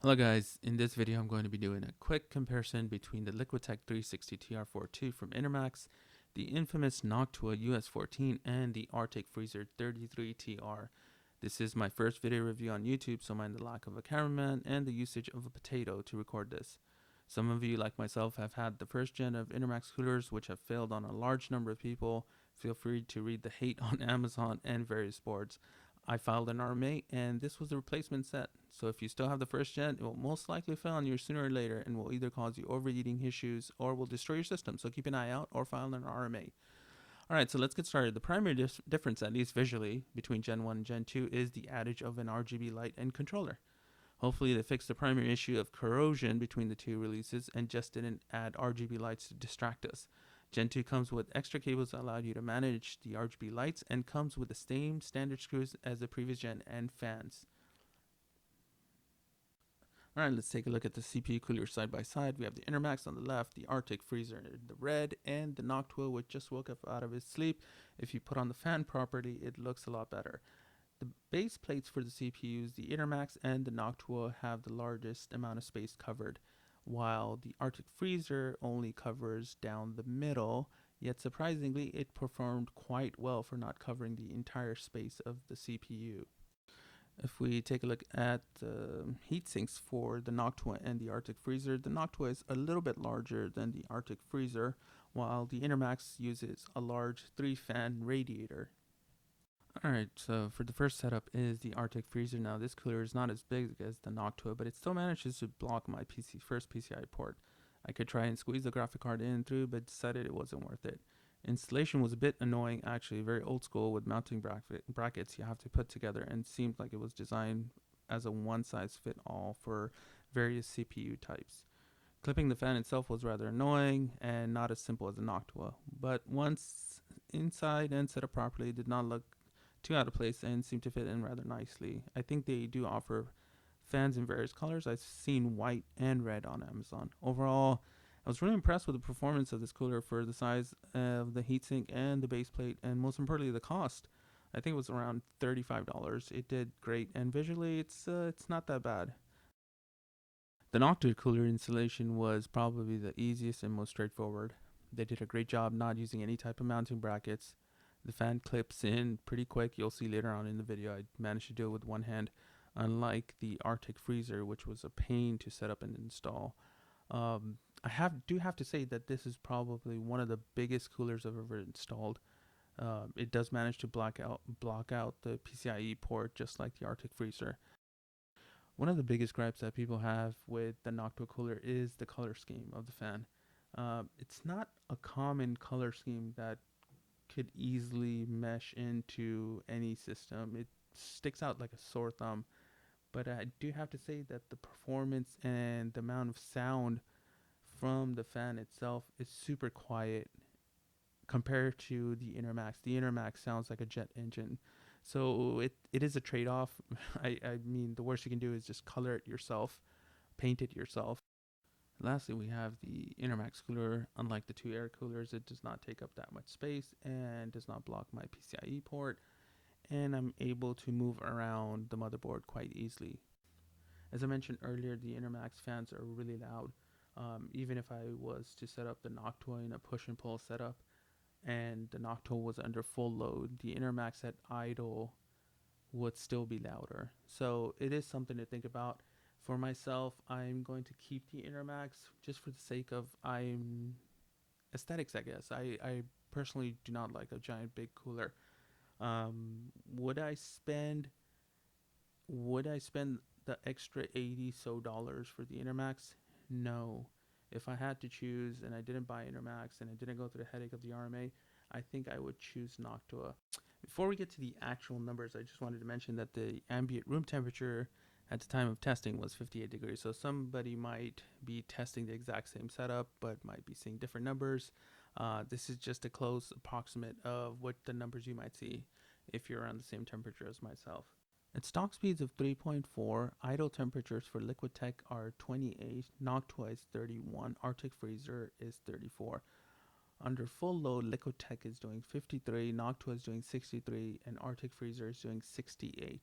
Hello guys, in this video I'm going to be doing a quick comparison between the LiqTech 360 TR4 II from Enermax, the infamous Noctua US14, and the Artic Freezer 33TR. This is my first video review on YouTube, so mind the lack of a cameraman and the usage of a potato to record this. Some of you, like myself, have had the first gen of Enermax coolers which have failed on a large number of people. Feel free to read the hate on Amazon and various boards. I filed an RMA and this was the replacement set. So if you still have the first gen, it will most likely fail on you sooner or later and will either cause you overheating issues or will destroy your system. So keep an eye out or file an RMA. Alright, so let's get started. The primary difference, at least visually, between Gen 1 and Gen 2 is the adage of an RGB light and controller. Hopefully they fixed the primary issue of corrosion between the two releases and just didn't add RGB lights to distract us. Gen 2 comes with extra cables that allow you to manage the RGB lights and comes with the same standard screws as the previous gen and fans. Alright, let's take a look at the CPU cooler side by side. We have the Enermax on the left, the Artic Freezer in the red, and the Noctua which just woke up out of his sleep. If you put on the fan properly, it looks a lot better. The base plates for the CPUs, the Enermax and the Noctua, have the largest amount of space covered, while the Artic Freezer only covers down the middle, yet surprisingly it performed quite well for not covering the entire space of the CPU. If we take a look at the heat sinks for the Noctua and the Artic Freezer, the Noctua is a little bit larger than the Artic Freezer, while the Enermax uses a large 3-fan radiator. Alright, so for the first setup is the Artic Freezer. Now this cooler is not as big as the Noctua, but it still manages to block my first PCI port. I could try and squeeze the graphic card in through, but decided it wasn't worth it. Installation was a bit annoying, actually, very old school with mounting brackets you have to put together, and seemed like it was designed as a one-size-fit-all for various CPU types. Clipping the fan itself was rather annoying and not as simple as the Noctua, but once inside and set up properly, it did not look too out of place and seem to fit in rather nicely. I think they do offer fans in various colors. I've seen white and red on Amazon. Overall, I was really impressed with the performance of this cooler for the size of the heatsink and the base plate, and most importantly the cost. I think it was around $35. It did great, and visually it's not that bad. The Noctua cooler installation was probably the easiest and most straightforward. They did a great job not using any type of mounting brackets. The fan clips in pretty quick. You'll see later on in the video I managed to do it with one hand, unlike the Artic Freezer, which was a pain to set up and install. I do have to say that this is probably one of the biggest coolers I've ever installed. It does manage to block out the PCIe port just like the Artic Freezer. One of the biggest gripes that people have with the Noctua cooler is the color scheme of the fan. It's not a common color scheme that could easily mesh into any system. It sticks out like a sore thumb. But I do have to say that the performance and the amount of sound from the fan itself is super quiet compared to the Enermax. The Enermax sounds like a jet engine. So it is a trade-off. I mean, the worst you can do is just color it yourself, paint it yourself. Lastly, we have the Enermax cooler. Unlike the two air coolers, it does not take up that much space and does not block my PCIe port, and I'm able to move around the motherboard quite easily. As I mentioned earlier, the Enermax fans are really loud. Even if I was to set up the Noctua in a push and pull setup and the Noctua was under full load, the Enermax at idle would still be louder. So it is something to think about. For myself, I'm going to keep the Enermax just for the sake of aesthetics, I guess. I personally do not like a giant big cooler. Would I spend the extra $80 for the Enermax? No. If I had to choose and I didn't buy Enermax and I didn't go through the headache of the RMA, I think I would choose Noctua. Before we get to the actual numbers, I just wanted to mention that the ambient room temperature at the time of testing was 58 degrees. So somebody might be testing the exact same setup, but might be seeing different numbers. This is just a close approximate of what the numbers you might see if you're around the same temperature as myself. At stock speeds of 3.4, idle temperatures for LiqTech are 28, Noctua is 31, Artic Freezer is 34. Under full load, LiqTech is doing 53, Noctua is doing 63, and Artic Freezer is doing 68.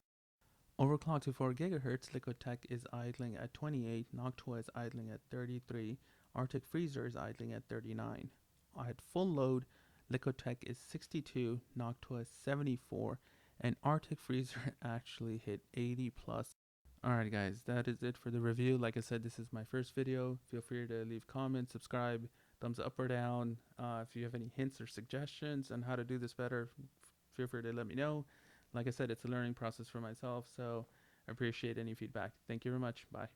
Overclocked to 4 gigahertz, LiqTech is idling at 28, Noctua is idling at 33, Artic Freezer is idling at 39. At full load, LiqTech is 62, Noctua is 74, and Artic Freezer actually hit 80 plus. Alright guys, that is it for the review. Like I said, this is my first video. Feel free to leave comments, subscribe, thumbs up or down. If you have any hints or suggestions on how to do this better, feel free to let me know. Like I said, it's a learning process for myself, so I appreciate any feedback. Thank you very much. Bye.